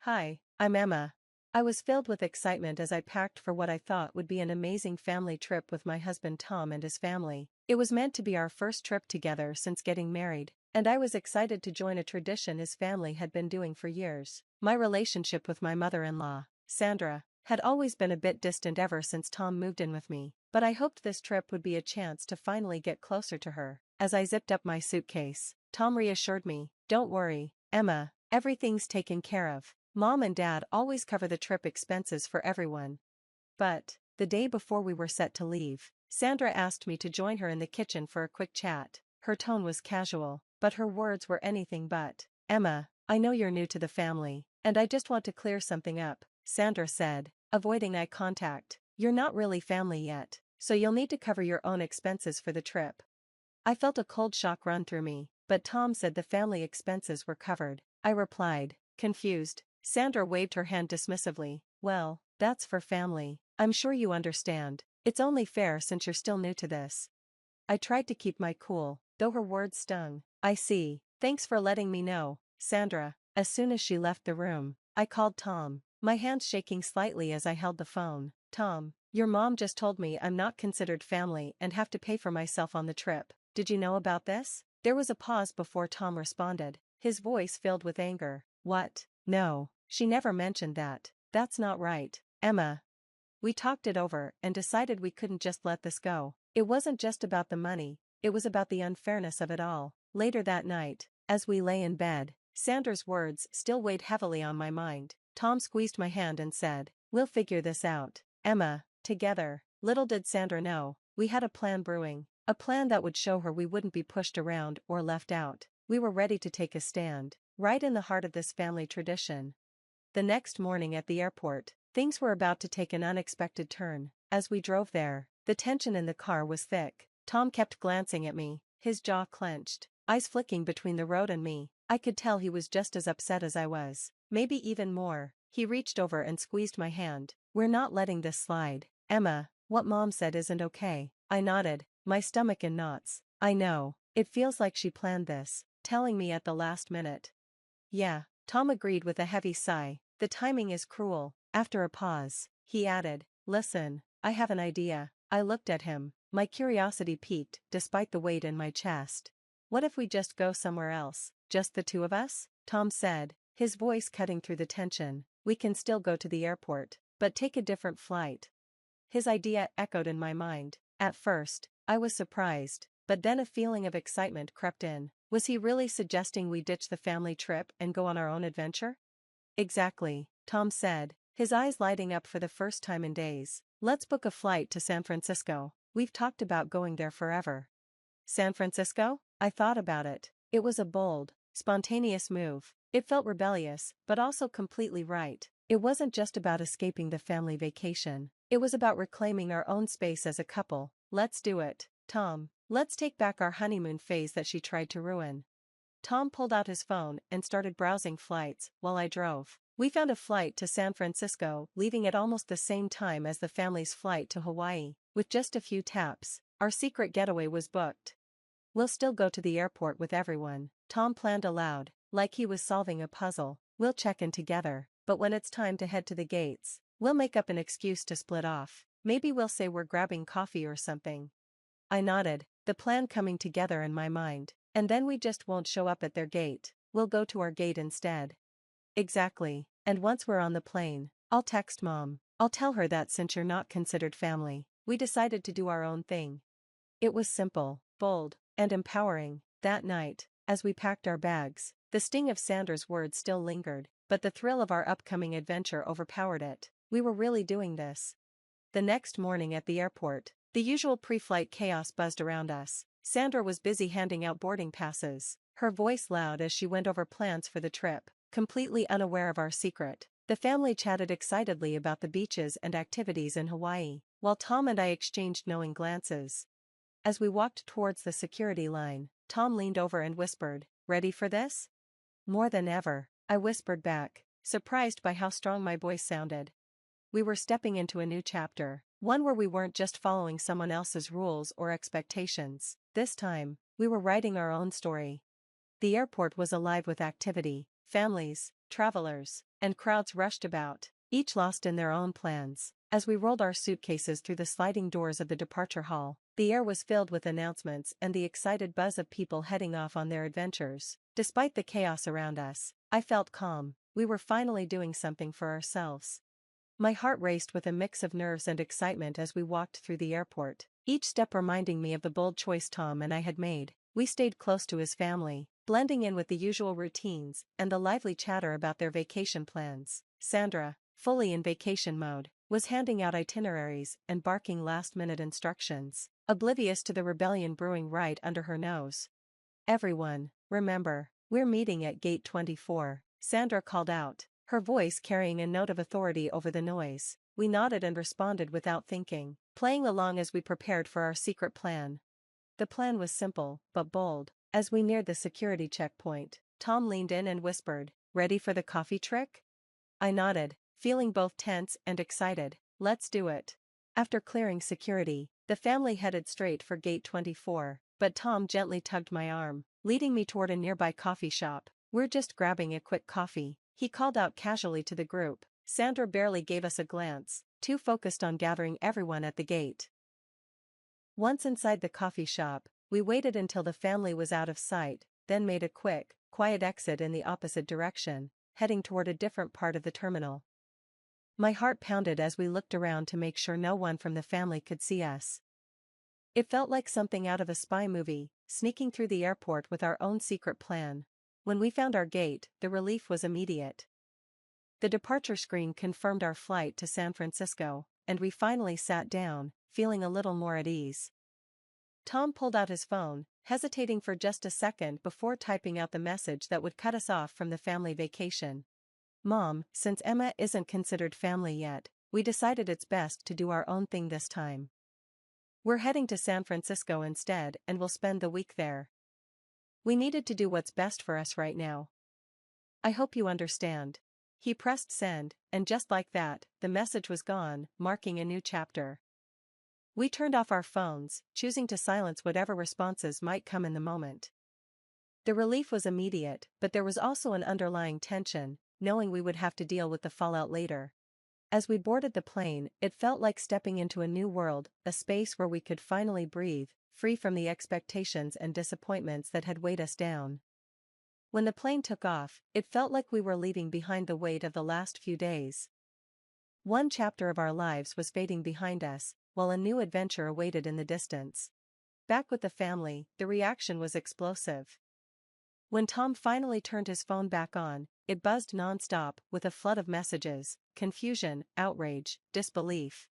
Hi, I'm Emma. I was filled with excitement as I packed for what I thought would be an amazing family trip with my husband Tom and his family. It was meant to be our first trip together since getting married, and I was excited to join a tradition his family had been doing for years. My relationship with my mother-in-law, Sandra, had always been a bit distant ever since Tom moved in with me, but I hoped this trip would be a chance to finally get closer to her. As I zipped up my suitcase, Tom reassured me, "Don't worry, Emma, everything's taken care of. Mom and Dad always cover the trip expenses for everyone." But, the day before we were set to leave, Sandra asked me to join her in the kitchen for a quick chat. Her tone was casual, but her words were anything but. "Emma, I know you're new to the family, and I just want to clear something up," Sandra said, avoiding eye contact. "You're not really family yet, so you'll need to cover your own expenses for the trip." I felt a cold shock run through me, but Tom said the family expenses were covered. I replied, confused. Sandra waved her hand dismissively. "Well, that's for family. I'm sure you understand. It's only fair since you're still new to this." I tried to keep my cool, though her words stung. "I see. Thanks for letting me know, Sandra." As soon as she left the room, I called Tom, my hands shaking slightly as I held the phone. "Tom, your mom just told me I'm not considered family and have to pay for myself on the trip. Did you know about this?" There was a pause before Tom responded, his voice filled with anger. "What? No, she never mentioned that. That's not right, Emma." We talked it over and decided we couldn't just let this go. It wasn't just about the money, it was about the unfairness of it all. Later that night, as we lay in bed, Sandra's words still weighed heavily on my mind. Tom squeezed my hand and said, "We'll figure this out, Emma, together." Little did Sandra know, we had a plan brewing. A plan that would show her we wouldn't be pushed around or left out. We were ready to take a stand, right in the heart of this family tradition. The next morning at the airport, things were about to take an unexpected turn. As we drove there, the tension in the car was thick. Tom kept glancing at me, his jaw clenched, eyes flicking between the road and me. I could tell he was just as upset as I was, maybe even more. He reached over and squeezed my hand. "We're not letting this slide, Emma. What Mom said isn't okay." I nodded, my stomach in knots. "I know, it feels like she planned this, telling me at the last minute." "Yeah," Tom agreed with a heavy sigh, "the timing is cruel." After a pause, he added, "Listen, I have an idea." I looked at him, my curiosity piqued despite the weight in my chest. "What if we just go somewhere else, just the two of us?" Tom said, his voice cutting through the tension. "We can still go to the airport, but take a different flight." His idea echoed in my mind. At first, I was surprised, but then a feeling of excitement crept in. Was he really suggesting we ditch the family trip and go on our own adventure? "Exactly," Tom said, his eyes lighting up for the first time in days. "Let's book a flight to San Francisco. We've talked about going there forever." San Francisco? I thought about it. It was a bold, spontaneous move. It felt rebellious, but also completely right. It wasn't just about escaping the family vacation. It was about reclaiming our own space as a couple. "Let's do it, Tom. Let's take back our honeymoon phase that she tried to ruin." Tom pulled out his phone and started browsing flights while I drove. We found a flight to San Francisco, leaving at almost the same time as the family's flight to Hawaii. With just a few taps, our secret getaway was booked. "We'll still go to the airport with everyone," Tom planned aloud, like he was solving a puzzle. "We'll check in together, but when it's time to head to the gates, we'll make up an excuse to split off. Maybe we'll say we're grabbing coffee or something." I nodded, the plan coming together in my mind. "And then we just won't show up at their gate, we'll go to our gate instead." "Exactly, and once we're on the plane, I'll text Mom. I'll tell her that since you're not considered family, we decided to do our own thing." It was simple, bold, and empowering. That night, as we packed our bags, the sting of Sandra's words still lingered, but the thrill of our upcoming adventure overpowered it. We were really doing this. The next morning at the airport, the usual pre-flight chaos buzzed around us. Sandra was busy handing out boarding passes, her voice loud as she went over plans for the trip, completely unaware of our secret. The family chatted excitedly about the beaches and activities in Hawaii, while Tom and I exchanged knowing glances. As we walked towards the security line, Tom leaned over and whispered, "Ready for this?" "More than ever," I whispered back, surprised by how strong my voice sounded. We were stepping into a new chapter, one where we weren't just following someone else's rules or expectations. This time, we were writing our own story. The airport was alive with activity, Families, travelers, and crowds rushed about, each lost in their own plans. As we rolled our suitcases through the sliding doors of the departure hall, the air was filled with announcements and the excited buzz of people heading off on their adventures. Despite the chaos around us, I felt calm. We were finally doing something for ourselves. My heart raced with a mix of nerves and excitement as we walked through the airport, each step reminding me of the bold choice Tom and I had made. We stayed close to his family, blending in with the usual routines and the lively chatter about their vacation plans. Sandra, fully in vacation mode, was handing out itineraries and barking last-minute instructions, oblivious to the rebellion brewing right under her nose. "Everyone, remember, we're meeting at gate 24, Sandra called out, her voice carrying a note of authority over the noise. We nodded and responded without thinking, playing along as we prepared for our secret plan. The plan was simple, but bold. As we neared the security checkpoint, Tom leaned in and whispered, "Ready for the coffee trick?" I nodded, feeling both tense and excited. "Let's do it." After clearing security, the family headed straight for gate 24, but Tom gently tugged my arm, leading me toward a nearby coffee shop. "We're just grabbing a quick coffee," he called out casually to the group. Sandra barely gave us a glance, too focused on gathering everyone at the gate. Once inside the coffee shop, we waited until the family was out of sight, then made a quick, quiet exit in the opposite direction, heading toward a different part of the terminal. My heart pounded as we looked around to make sure no one from the family could see us. It felt like something out of a spy movie, sneaking through the airport with our own secret plan. When we found our gate, the relief was immediate. The departure screen confirmed our flight to San Francisco, and we finally sat down, feeling a little more at ease. Tom pulled out his phone, hesitating for just a second before typing out the message that would cut us off from the family vacation. "Mom, since Emma isn't considered family yet, we decided it's best to do our own thing this time. We're heading to San Francisco instead and we'll spend the week there. We needed to do what's best for us right now. I hope you understand." He pressed send, and just like that, the message was gone, marking a new chapter. We turned off our phones, choosing to silence whatever responses might come in the moment. The relief was immediate, but there was also an underlying tension, knowing we would have to deal with the fallout later. As we boarded the plane, it felt like stepping into a new world, a space where we could finally breathe, free from the expectations and disappointments that had weighed us down. When the plane took off, it felt like we were leaving behind the weight of the last few days. One chapter of our lives was fading behind us, while a new adventure awaited in the distance. Back with the family, the reaction was explosive. When Tom finally turned his phone back on, it buzzed non-stop with a flood of messages, confusion, outrage, disbelief.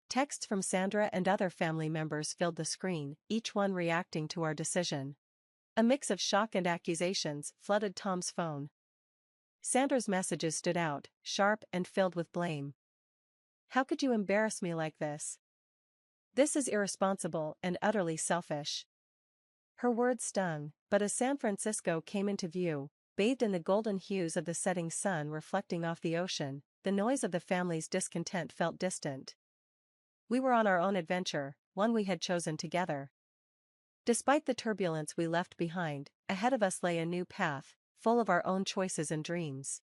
Texts from Sandra and other family members filled the screen, each one reacting to our decision. A mix of shock and accusations flooded Tom's phone. Sandra's messages stood out, sharp and filled with blame. "How could you embarrass me like this? This is irresponsible and utterly selfish." Her words stung, but as San Francisco came into view, bathed in the golden hues of the setting sun reflecting off the ocean, the noise of the family's discontent felt distant. We were on our own adventure, one we had chosen together. Despite the turbulence we left behind, ahead of us lay a new path, full of our own choices and dreams.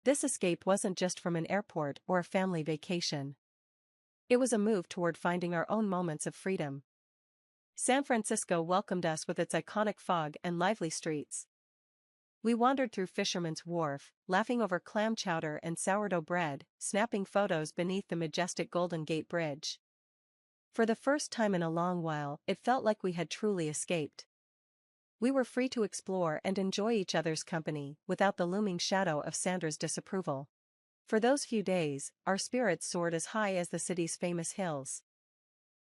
This escape wasn't just from an airport or a family vacation. It was a move toward finding our own moments of freedom. San Francisco welcomed us with its iconic fog and lively streets. We wandered through Fisherman's Wharf, laughing over clam chowder and sourdough bread, snapping photos beneath the majestic Golden Gate Bridge. For the first time in a long while, it felt like we had truly escaped. We were free to explore and enjoy each other's company, without the looming shadow of Sandra's disapproval. For those few days, our spirits soared as high as the city's famous hills.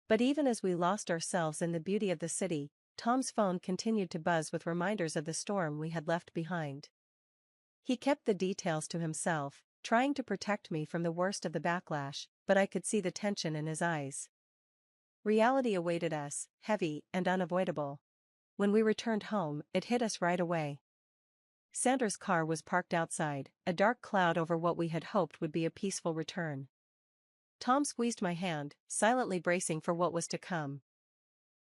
But even as we lost ourselves in the beauty of the city, Tom's phone continued to buzz with reminders of the storm we had left behind. He kept the details to himself, trying to protect me from the worst of the backlash, but I could see the tension in his eyes. Reality awaited us, heavy and unavoidable. When we returned home, it hit us right away. Sandra's car was parked outside, a dark cloud over what we had hoped would be a peaceful return. Tom squeezed my hand, silently bracing for what was to come.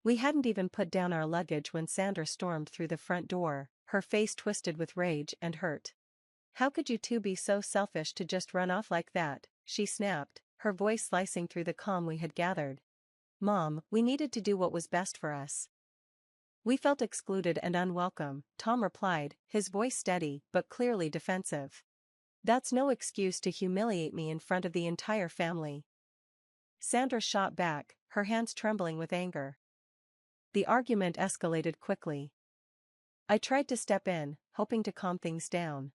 We hadn't even put down our luggage when Sandra stormed through the front door, her face twisted with rage and hurt. "How could you two be so selfish to just run off like that?" she snapped, her voice slicing through the calm we had gathered. "Mom, we needed to do what was best for us." "We felt excluded and unwelcome," Tom replied, his voice steady but clearly defensive. "That's no excuse to humiliate me in front of the entire family." Sandra shot back, her hands trembling with anger. The argument escalated quickly. I tried to step in, hoping to calm things down.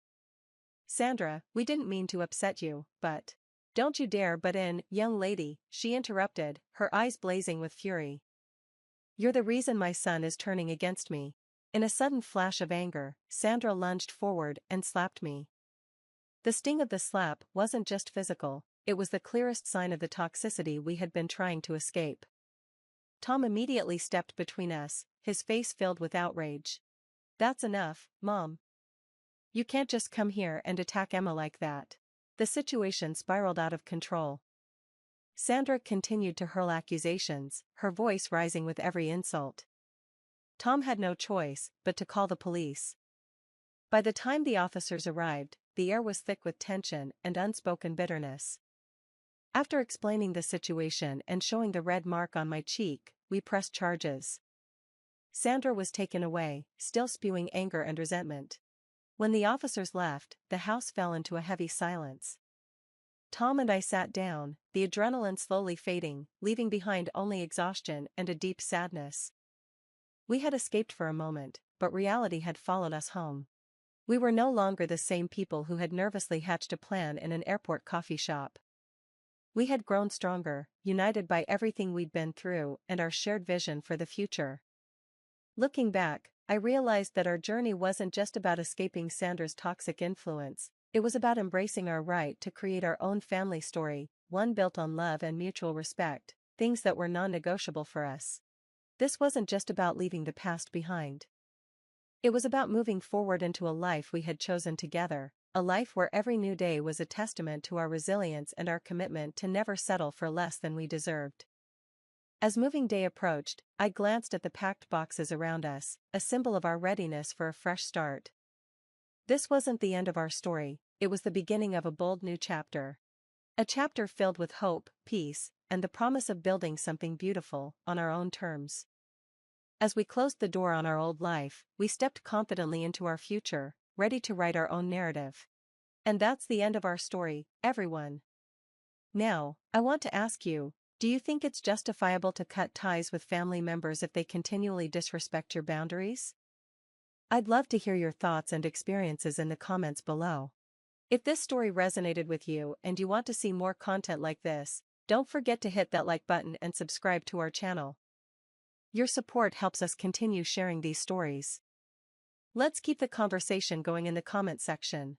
"Sandra, we didn't mean to upset you, but—" "Don't you dare butt in, young lady," she interrupted, her eyes blazing with fury. "You're the reason my son is turning against me." In a sudden flash of anger, Sandra lunged forward and slapped me. The sting of the slap wasn't just physical, it was the clearest sign of the toxicity we had been trying to escape. Tom immediately stepped between us, his face filled with outrage. "That's enough, Mom. You can't just come here and attack Emma like that." The situation spiraled out of control. Sandra continued to hurl accusations, her voice rising with every insult. Tom had no choice but to call the police. By the time the officers arrived, the air was thick with tension and unspoken bitterness. After explaining the situation and showing the red mark on my cheek, we pressed charges. Sandra was taken away, still spewing anger and resentment. When the officers left, the house fell into a heavy silence. Tom and I sat down, the adrenaline slowly fading, leaving behind only exhaustion and a deep sadness. We had escaped for a moment, but reality had followed us home. We were no longer the same people who had nervously hatched a plan in an airport coffee shop. We had grown stronger, united by everything we'd been through and our shared vision for the future. Looking back, I realized that our journey wasn't just about escaping Sandra's toxic influence, it was about embracing our right to create our own family story, one built on love and mutual respect, things that were non-negotiable for us. This wasn't just about leaving the past behind. It was about moving forward into a life we had chosen together, a life where every new day was a testament to our resilience and our commitment to never settle for less than we deserved. As moving day approached, I glanced at the packed boxes around us, a symbol of our readiness for a fresh start. This wasn't the end of our story, it was the beginning of a bold new chapter. A chapter filled with hope, peace, and the promise of building something beautiful, on our own terms. As we closed the door on our old life, we stepped confidently into our future, ready to write our own narrative. And that's the end of our story, everyone. Now, I want to ask you, do you think it's justifiable to cut ties with family members if they continually disrespect your boundaries? I'd love to hear your thoughts and experiences in the comments below. If this story resonated with you and you want to see more content like this, don't forget to hit that like button and subscribe to our channel. Your support helps us continue sharing these stories. Let's keep the conversation going in the comment section.